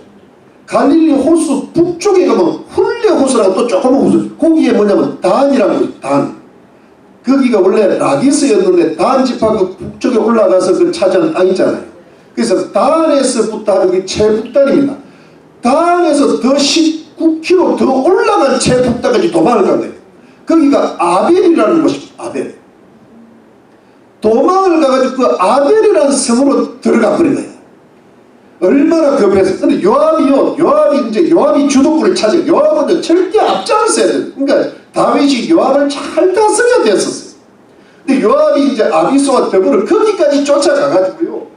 갈릴리 호수 북쪽에 가면 훌레 호수라고 또 조그만 호수, 거기에 뭐냐면 단이라고 있어요. 단. 거기가 원래 라기스였는데 단 지파 그 북쪽에 올라가서 그 차지한 땅 있잖아요. 그래서 단에서부터 하는 최북단입니다. 단에서 더 19km 더 올라간 최북단까지 도망을 간 거예요. 거기가 아벨이라는 곳입니다. 아벨. 도망을 가가지고 그 아벨이라는 섬으로 들어가 버린 거예요. 얼마나 급해서. 근데 요압이 주도권을 차지해요. 요압은 절대 앞장서야 돼요. 그러니까 다윗이 요압을 잘 다스려야 됐었어요. 근데 요압이 이제 아비스와 더불어 거기까지 쫓아가가지고요.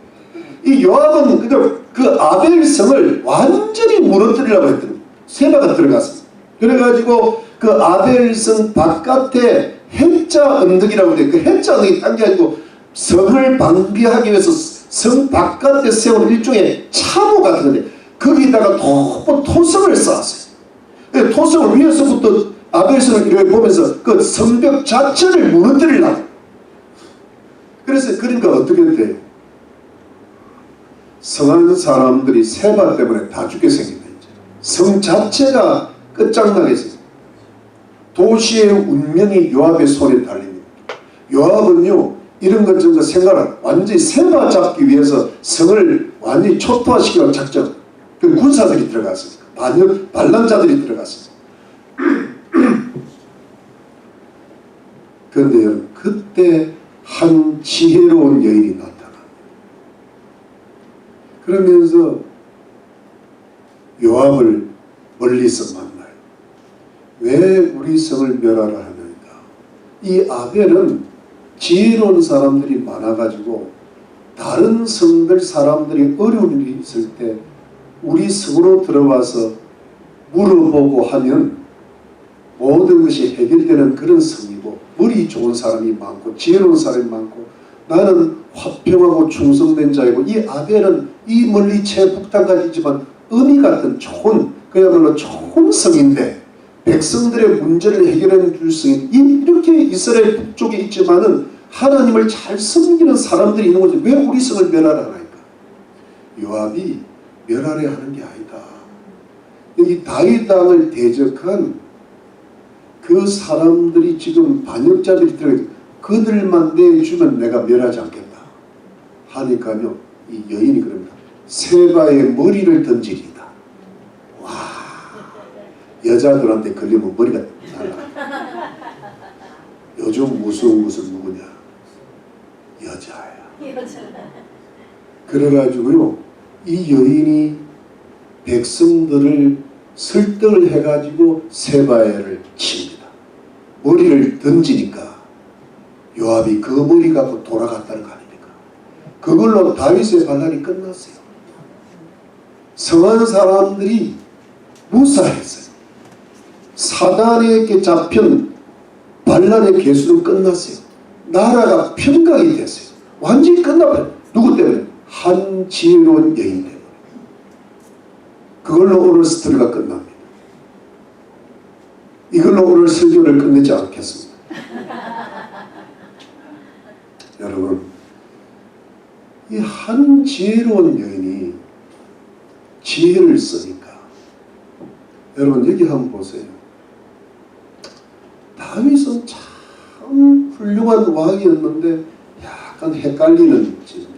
이 요압은 그냥 그 아벨성을 완전히 무너뜨리려고 했던 세바가 들어갔습니다. 그래가지고 그 아벨성 바깥에 해자 언덕이라고 돼. 그 해자 언덕이 딴 게 아니고 성을 방비하기 위해서 성 바깥에 세운 일종의 차모 같은 건데 거기다가 토성을 쌓았어요. 토성을 위에서부터 아벨성을 이렇게 보면서 그 성벽 자체를 무너뜨리려고. 그래서 그러니까 어떻게 돼요? 성하는 사람들이 세바 때문에 다 죽게 생깁니다. 성 자체가 끝장나게 생깁니다. 도시의 운명이 요압의 손에 달립니다. 요압은요 이런 것 저런 거 생각을 완전히 세바 잡기 위해서 성을 완전히 초토화시키는 작전. 그 군사들이 들어갔습니다. 반란자들이 들어갔습니다. 그런데 그때 한 지혜로운 여인이 나타납니다. 그러면서 요압을 멀리서 만나요. 왜 우리 성을 멸하라 하는가? 이 아벨은 지혜로운 사람들이 많아가지고 다른 성들 사람들이 어려운 일이 있을 때 우리 성으로 들어와서 물어보고 하면 모든 것이 해결되는 그런 성이고 머리 좋은 사람이 많고 지혜로운 사람이 많고 나는 화평하고 충성된 자이고 이 아벨은 이 멀리 최북단까지 있지만 의미 같은 좋은 그야말로 좋은 성인데 백성들의 문제를 해결해 줄 성인 이렇게 이스라엘 북쪽에 있지만은 하나님을 잘 섬기는 사람들이 있는 거지 왜 우리 성을 멸하라 하니까 요압이 멸하려 하는 게 아니다. 여기 다윗 왕을 대적한 그 사람들이 지금 반역자들이 들어있고 그들만 내주면 내가 멸하지 않겠다 하니까요 이 여인이 그럽니다. 세바의 머리를 던지리다. 와 여자들한테 걸리면 머리가 날라. 요즘 무슨 누구냐 여자야. 그래가지고요 이 여인이 백성들을 설득을 해가지고 세바야를 칩니다. 머리를 던지니까 요압이 그 머리 갖고 돌아갔다는 거 아닙니까? 그걸로 다윗의 반란이 끝났어요. 성한 사람들이 무사했어요. 사단에게 잡힌 반란의 계수는 끝났어요. 나라가 평강이 됐어요. 완전히 끝나버려요. 누구 때문에? 한 지혜로운 여인 때문에. 그걸로 오늘 스토리가 끝납니다. 이걸로 오늘 설교를 끝내지 않겠습니다. 여러분, 이 한 지혜로운 여인이 지혜를 쓰니까 여러분 여기 한번 보세요. 다윗은 참 훌륭한 왕이었는데 약간 헷갈리는 지점이에요.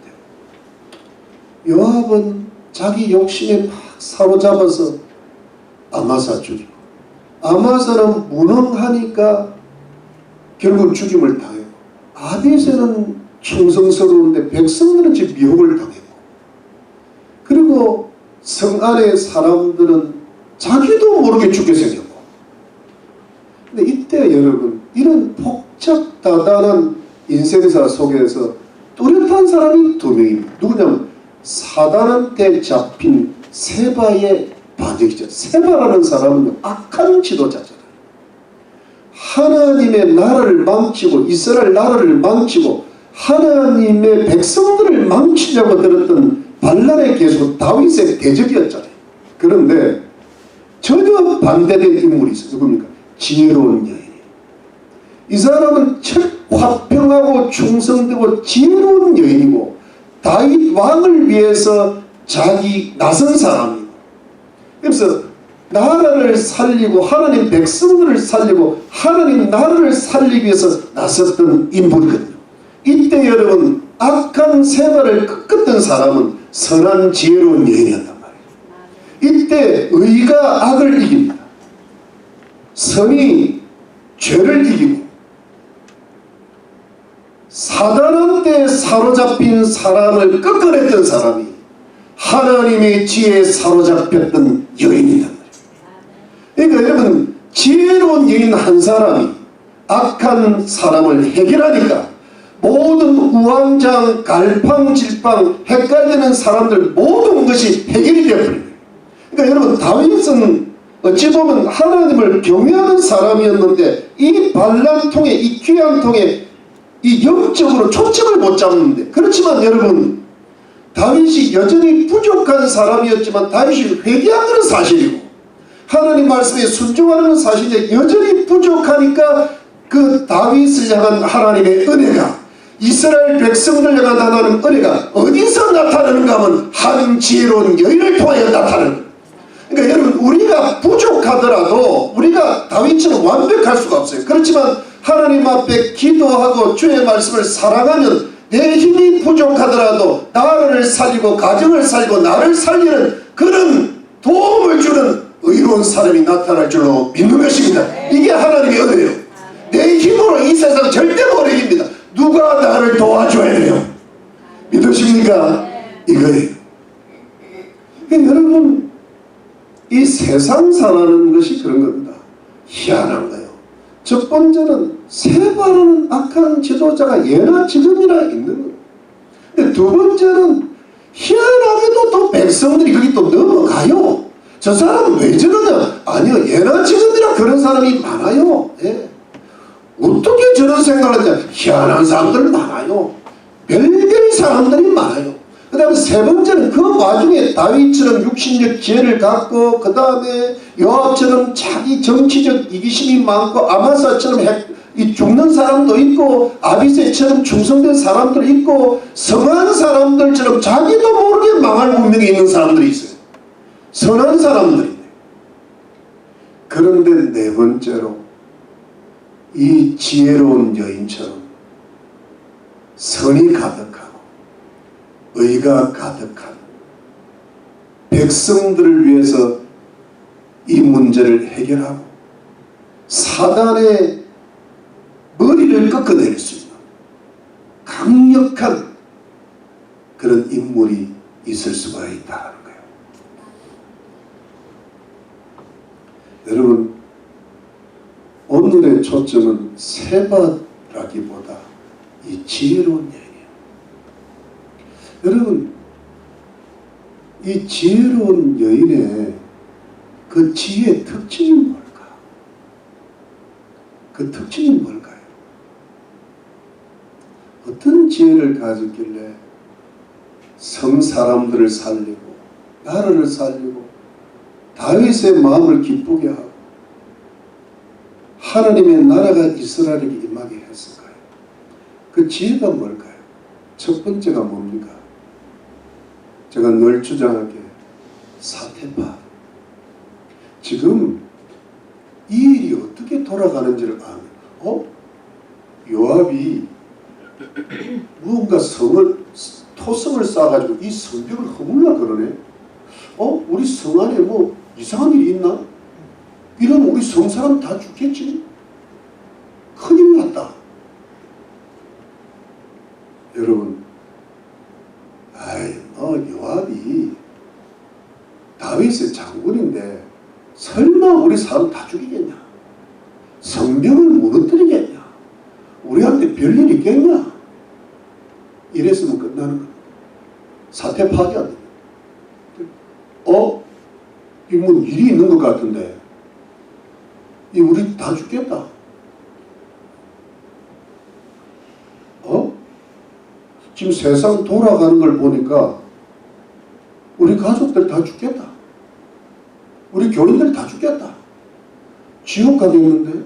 요압은 자기 욕심에 막 사로잡아서 아마사 죽이고 아마사는 무능하니까 결국 죽임을 당했고 아비새는 충성스러운데 백성들은 지금 미혹을 당했고 그리고 성 안의 사람들은 자기도 모르게 죽게 생겼고 근데 이때 여러분 이런 복잡다단한 인생사 속에서 뚜렷한 사람이 두 명입니다. 누구냐면 사단한테 잡힌 세바의 반역이죠. 세바라는 사람은 악한 지도자잖아요. 하나님의 나라를 망치고 이스라엘 나라를 망치고 하나님의 백성들을 망치려고 들었던 반란의 계수 다윗의 대적이었잖아요. 그런데 전혀 반대된 인물이 있어요. 누굽니까? 지혜로운 여인이에요. 이 사람은 화평하고 충성되고 지혜로운 여인이고 다윗 왕을 위해서 자기 나선 사람이고 그래서 나라를 살리고 하나님 백성들을 살리고 하나님 나라를 살리기 위해서 나섰던 인물이거든요. 이때 여러분 악한 세바를 꺾었던 사람은 선한 지혜로운 여인이었단 말이에요. 이때 의가 악을 이깁니다. 선이 죄를 이기고 사단한테 사로잡힌 사람을 꺾어냈던 사람이 하나님의 지혜에 사로잡혔던 여인이란 말이에요. 그러니까 여러분 지혜로운 여인 한 사람이 악한 사람을 해결하니까 모든 우왕좌왕 갈팡질팡 헷갈리는 사람들 모든 것이 해결이 되어버립니다. 그러니까 여러분, 다윗은 어찌 보면 하나님을 경외하는 사람이었는데 이 반란통에, 이 귀한통에 이 영적으로 초점을 못 잡는데, 그렇지만 여러분, 다윗이 여전히 부족한 사람이었지만 다윗이 회개한 것은 사실이고 하나님 말씀에 순종하는 것은 사실인데 여전히 부족하니까 그 다윗을 향한 하나님의 은혜가, 이스라엘 백성들 향한 하나님의 은혜가 어디서 나타나는가 하면 한 지혜로운 여인을 통하여 나타나는 거예요. 그러니까 여러분, 우리가 부족하더라도 우리가 다윗처럼 완벽할 수가 없어요. 그렇지만 하나님 앞에 기도하고 주의 말씀을 사랑하면 내 힘이 부족하더라도 나를 살리고 가정을 살리고 나를 살리는 그런 도움을 주는 의로운 사람이 나타날 줄로 믿는 것입니다. 이게 하나님의 은혜예요. 내 힘으로 이 세상 절대 못 이깁니다. 누가 나를 도와줘야 돼요. 믿으십니까? 이거예요. 여러분, 이 세상 사라는 것이 그런 겁니다. 희한한 거예요. 첫 번째는 세바라는 악한 지도자가 예나 지금이나 있는 거예요. 근데 두 번째는 희한하게도 또 백성들이 거기 또 넘어가요. 저 사람은 왜 저러냐? 아니요, 예나 지금이나 그런 사람이 많아요. 예. 어떻게 저런 생각을 하냐? 희한한 사람들 많아요. 별별 사람들이 많아요. 그 다음에 세 번째는 그 와중에 다윗처럼 육신적 지혜를 갖고, 그 다음에 요압처럼 자기 정치적 이기심이 많고, 아마사처럼 죽는 사람도 있고, 아비새처럼 충성된 사람도 있고, 성한 사람들처럼 자기도 모르게 망할 운명이 있는 사람들이 있어요. 선한 사람들이네. 그런데 네 번째로 이 지혜로운 여인처럼 선이 가득하고 의가 가득한 백성들을 위해서 이 문제를 해결하고 사단의 머리를 꺾어내릴 수 있는 강력한 그런 인물이 있을 수가 있다는 거예요. 여러분, 오늘의 초점은 세바라기보다 이 지혜로운 여인이에요. 여러분, 이 지혜로운 여인의 그 지혜의 특징이 뭘까? 그 특징이 뭘까요? 어떤 지혜를 가졌길래 성 사람들을 살리고 나라를 살리고 다윗의 마음을 기쁘게 하고 하나님의 나라가 이스라엘에게 임하게 했을까요? 그 지혜가 뭘까요? 첫 번째가 뭡니까? 제가 늘 주장하게 사태파. 지금 이 일이 어떻게 돌아가는지를 아면, 요압이 무언가 토성을 쌓아가지고 이 성벽을 허물라 그러네. 우리 성 안에 뭐 이상한 일이 있나? 이러면 우리 성 사람 다 죽겠지? 큰일 났다. 여러분, 요압이 다윗의 장군인데 설마 우리 사람 다 죽이겠냐? 성벽을 무너뜨리겠냐? 우리한테 별일 있겠냐? 이랬으면 끝나는 겁니다. 사태 파괴 안 됩니다. 이 뭐 일이 있는 것 같은데 우리 다 죽겠다. 지금 세상 돌아가는 걸 보니까 우리 가족들 다 죽겠다. 우리 교인들 다 죽겠다. 지옥 가겠는데?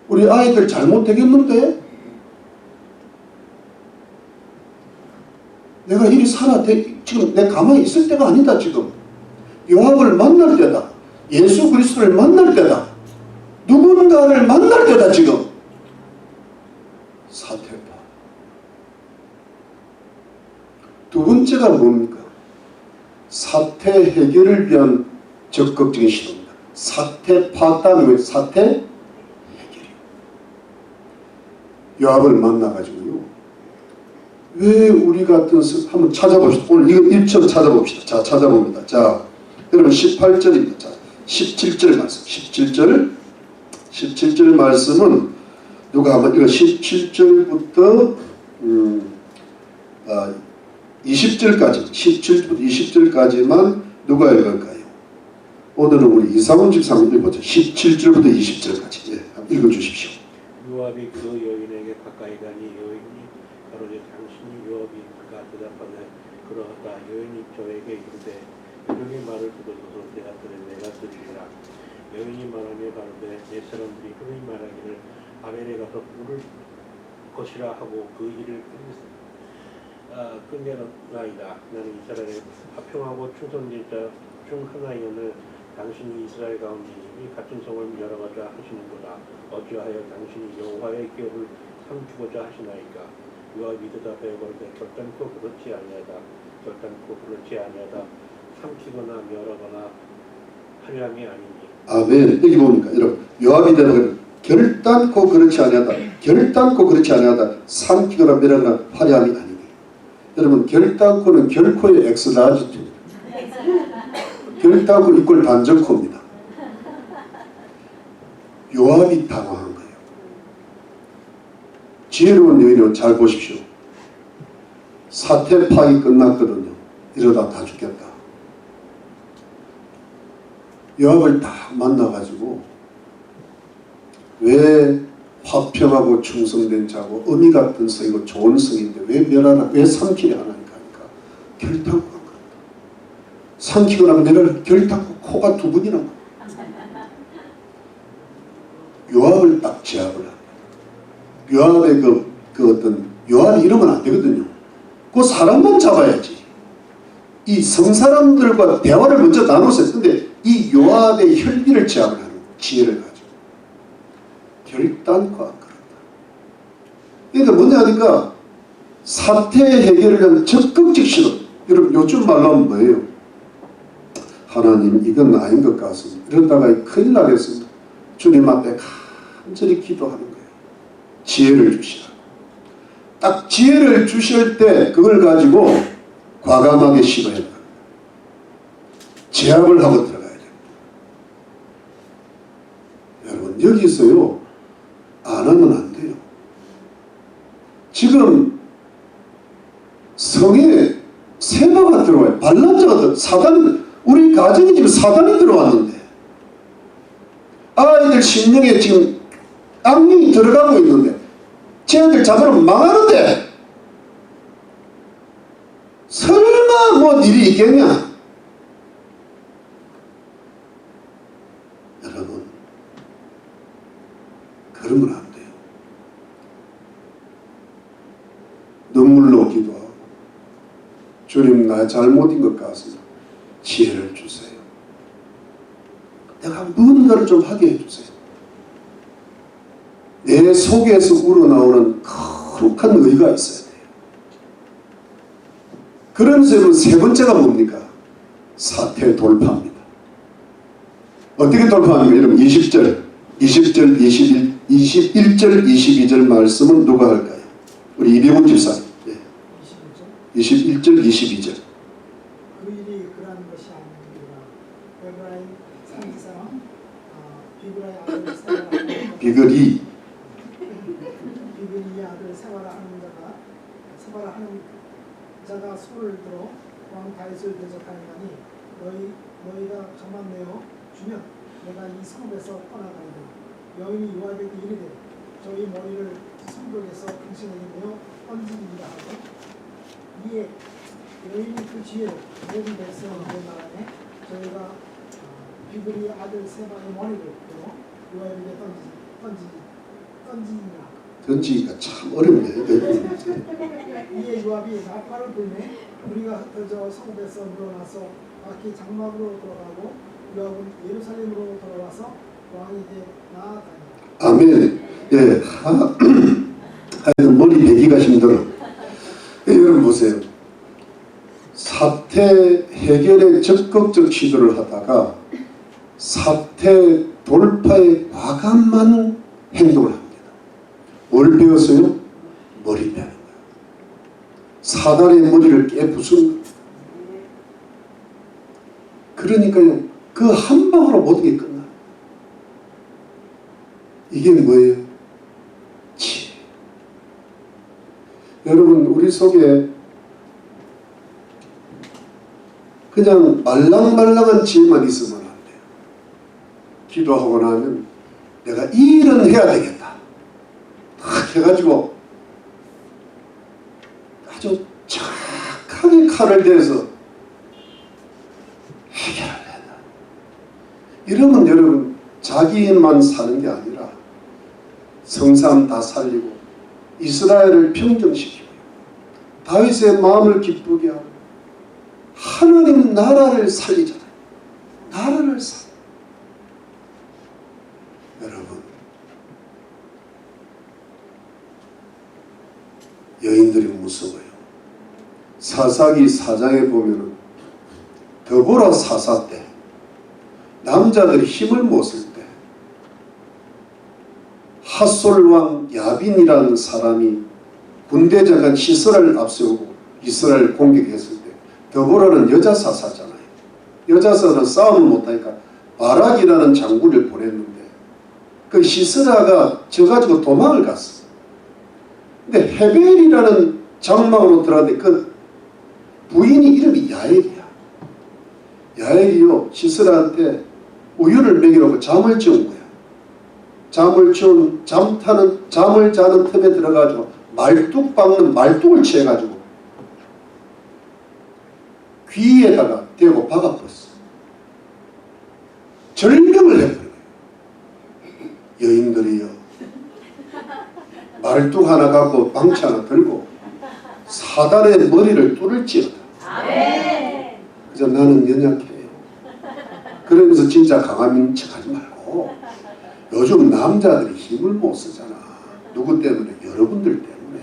우리 아이들 잘못되겠는데? 내가 이리 살아, 지금 내 가만히 있을 때가 아니다. 지금 요압을 만날 때다. 예수 그리스도를 만날 때다. 누군가를 만날 때다. 지금 사태파. 두 번째가 뭡니까? 사태 해결을 위한 적극적인 시도입니다. 사태 파탄, 왜 사태 해결이요. 요압을 만나가지고요. 왜 우리 같은 한번 찾아봅시다. 오늘 이거 1절 찾아봅시다. 자, 찾아봅니다. 자, 여러분 18절입니다. 자, 17절 말씀. 17절 말씀은 누가 한번 이거 17절부터 20절까지 17절부터 20절까지만 누가 읽을까요? 오늘은 우리 이상훈 집사님 읽어보죠. 17절부터 20절까지 읽어주십시오. 요압이 그 여인에게 가까이 가니 여인이 가로되 당신이 요압이니까 대답하되 그러하다. 여인이 저에게 이르되 여종의 말을 들어서서 내가 들으리라. 여인이 말하며 가로되 내 사람들이 흔히 말하기를 아벨에 가서 물을 것이라 하고 그 일을 끝내나이다. 나는 이스라엘의 화평하고 충성된 자 중 하나이오늘 당신이 이스라엘 가운데 이 같은 성을 멸하고자 하시는도다. 어찌하여 당신이 여호와의 기업을 삼주고자 하시나이까. 요압이 대답하여 가로되 결단코 그렇지 아니하다. 결단코 그렇지 아니하다. 삼키거나 멸하거나 하려함이 아니니. 아멘. 여기 보니까 여러분 요압이 대답하여 결단코 그렇지 아니하다. 결단코 그렇지 아니하다. 삼키거나 멸하거나 화려함이 아니니. 여러분 결단코는 결코의 엑스라지입니다. 결단코 이꼴 반전코입니다. 요압이 당황한 거예요. 지혜로운 여인은 잘 보십시오. 사태 파악이 끝났거든요. 이러다 다 죽겠다. 요압을 딱 만나가지고 왜 화평하고 충성된 자고 의미 같은 성이고 좋은 성인데 왜 멸하라 왜 삼키려 하나니까 결단코 삼키거나 멸하라 결단코 코가 두 분이란 거예요. 요압을 딱 제압을 합니다. 요압의 그 어떤 요압이 이러면 안 되거든요. 그 사람만 잡아야지. 이 성사람들과 대화를 먼저 나눴어요. 근데 이 요압의 혈기를 제압을 하는 지혜를 가지고 결단코 안 그런다. 그러니까 뭐냐 하니까 사태 해결을 위한 적극적 시도. 여러분 요즘 말로 하면 뭐예요? 하나님 이건 아닌 것 같습니다. 이러다가 큰일 나겠습니다. 주님 앞에 간절히 기도하는 거예요. 지혜를 주시라. 딱 지혜를 주실 때 그걸 가지고 과감하게 시도해야 됩니다. 제압을 하고 들어가야 됩니다. 여러분 여기서요 안 하면 안 돼요. 지금 성에 세마가 들어와요. 반란자가 사단이 우리 가정에 지금 사단이 들어왔는데 아이들 심령에 지금 악령이 들어가고 있는데 쟤들 잡으면 망하는데 설마 뭐 일이 있겠냐? 여러분 그러면 안 돼요. 눈물로 기도하고 주님 나 잘못인 것 같습니다. 지혜를 주세요. 내가 무언가를 좀 하게 해주세요. 내 속에서 우러나오는 거룩한 의가 있어야 돼요. 그러면서 여러분 세 번째가 뭡니까? 사태 돌파입니다. 어떻게 돌파합니까? 여러분 20절, 21절, 22절 말씀은 누가 할까요? 우리 이병훈 집사님. 21절, 22절. 그 일이 그러한 것이 아니니라. 베그라의 상기 사람 비그라의 아들 세바라 비글이 비그리의 아들 세바라 하는 자가 손을 들어 왕 다윗을 대적하니라니 너희가 저만 내어 주면 내가 이 성읍에서 떠나가리라. 여인이 요압에게 이르되 저희 머리를 성벽에서 당신에게 내어 던지리라 하고 이에 여인이 그 지혜로 모든 백성에게 말하네 저희가 비그리의 아들 세바의 머리를 들어 요압에게 던지니라. 던지기가 참 어렵네요. 이에 요압이 나팔을 불매 우리가 흩어져 성읍에서 물러나서 각기 장막으로 돌아가고 요압은 예루살렘으로 돌아와서 왕에게 나아가니. 아멘. 예, 하여튼 머리 베기가 힘들어. 여러분 보세요. 사태 해결에 적극적 시도를 하다가 사태 돌파에 과감한 행동을 합니다. 뭘 배웠어요? 머리 배는 거예요. 사단의 머리를 깨부순 거예요. 그러니까요. 그 한 방으로 모든 게 끝나요. 이게 뭐예요? 여러분 우리 속에 그냥 말랑말랑한 지혜만 있으면 안 돼요. 기도하고 나면 내가 이 일은 해야 되겠다. 딱 해가지고 아주 정확하게 칼을 대서 해결을 해야 돼. 이러면 여러분 자기만 사는 게 아니라 성삼 다 살리고 이스라엘을 평정시키고 다윗의 마음을 기쁘게 하고 하나님 나라를 살리잖아요. 나라를 살려. 여러분 여인들이 무서워요. 사사기 4장에 보면은 드보라 사사 때 남자들이 힘을 못 쓸 때 핫솔왕 야빈이라는 사람이 군대장관 시스라를 앞세우고 이스라엘 공격했을 때 드보라는 여자 사사잖아요. 여자 사사는 싸움을 못하니까 바락이라는 장군을 보냈는데 그 시스라가 져가지고 도망을 갔어. 근데 헤벨이라는 장막으로 들어갔는데 그 부인이 이름이 야엘이야. 야엘이요 시스라한테 우유를 먹이라고 잠을 재운 거야. 잠을 자는 틈에 들어가지고 말뚝 박는 말뚝을 취해가지고 귀에다가 대고 박아버렸어. 절명을 해버려요. 여인들이요 말뚝 하나 갖고 방치 하나 들고 사단의 머리를 뚫을지어다. 그래서 나는 연약해요. 그러면서 진짜 강한 척하지 말고 요즘 남자들이 힘을 못 쓰잖아. 누구 때문에? 여러분들 때문에.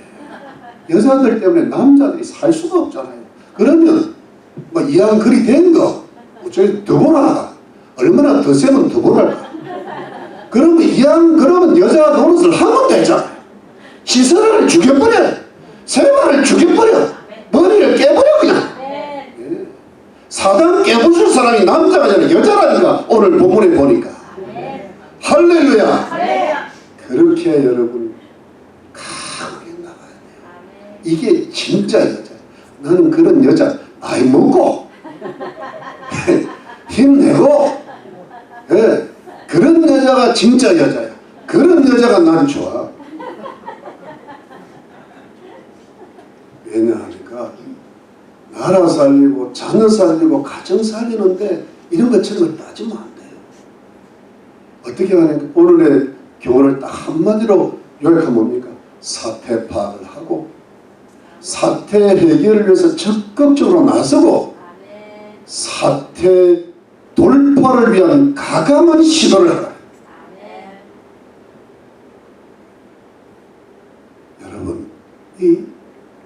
여자들 때문에 남자들이 살 수가 없잖아요. 그러면 뭐 이왕 그리 된 거 저희 드보라가 얼마나 더 세면 드보랄까. 그러면 이왕 그러면 여자 노릇을 하면 되잖아요. 시스라를 죽여버려. 세마를 죽여버려. 머리를 깨버려 그냥. 예. 사단 깨부술 사람이 남자가 아니라 여자라니까 오늘 본문에 보니까. 할렐루야. 그렇게 여러분 강하게 나가야 돼요. 이게 진짜 여자. 나는 그런 여자 나이 먹고 힘내고 예. 그런 여자가 진짜 여자야. 그런 여자가 난 좋아. 왜냐하니까 나라 살리고 자녀 살리고 가정 살리는데 이런 것처럼 따지면 안 돼요. 어떻게 하니까 오늘의 교훈을 딱 한마디로 요약하면 뭡니까? 사태 파악을 하고 사태 해결을 위해서 적극적으로 나서고 사태 돌파를 위한 가감한 시도를 하라. 여러분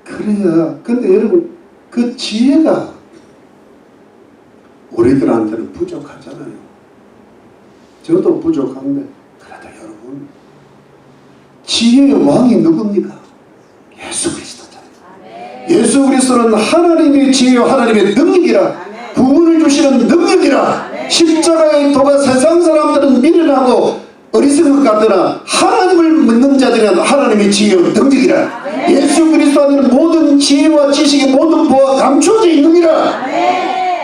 그래야 근데 여러분 그 지혜가 우리들한테는 부족하잖아요. 저도 부족한데 그래도 여러분 지혜의 왕이 누굽니까? 예수 그리스도잖아요. 예수 그리스도는 하나님의 지혜와 하나님의 능력이라 구원을 주시는 능력이라 십자가의 도가 세상 사람들은 미련하고 어리석은 것 같으나 하나님을 믿는 자들은 하나님의 지혜와 능력이라 예수 그리스도 안에는 모든 지혜와 지식의 모든 부가 감춰져 있느니라.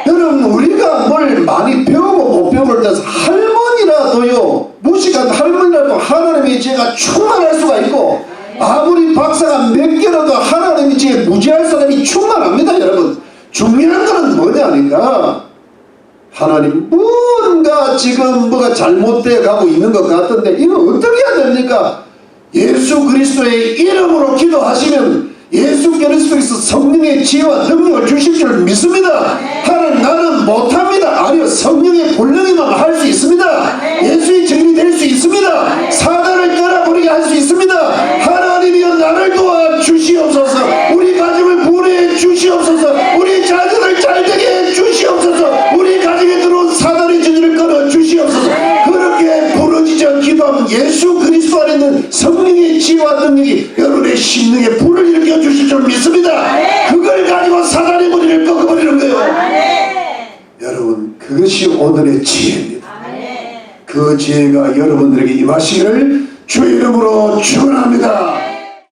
여러분 우리가 뭘 많이 배우고 못 배우는 데서 할머니라도요 무식한 할머니라도 하나님의 지혜가 충만할 수가 있고 아무리 박사가 몇 개라도 하나님의 지혜에 무지할 사람이 충만합니다. 여러분 중요한 것은 뭐냐니까 하나님 뭔가 지금 뭐가 잘못되어 가고 있는 것 같은데 이거 어떻게 해야 됩니까? 예수 그리스도의 이름으로 기도하시면 예수 그리스도에서 성령의 지혜와 능력을 주실 줄 믿습니다. 하나님 나는 못합니다. 아니요 성령의 권능이만 할 수 있습니다. 예수의 증인이 될 수 있습니다. 사단을 떠나버리게 할 수 있습니다. 하나님이여 나를 도와 주시옵소서. 우리 가정을 구원해 주시옵소서. 우리 자녀를 잘되게 해 주시옵소서. 우리 가정에 들어온 사단의 주님을 끊어 주시옵소서. 그렇게 부르짖어 기도하면 예수 그리스도 안에 있는 성령의 지혜와 능력이 여러분의 심령에 불을 일으켜 주실 줄 믿습니다. 그걸 가지고 사단의 머리를 꺾어버리는 거예요. 여러분 그것이 오늘의 지혜입니다. 그 지혜가 여러분들에게 임하시기를 주의 이름으로 축원합니다.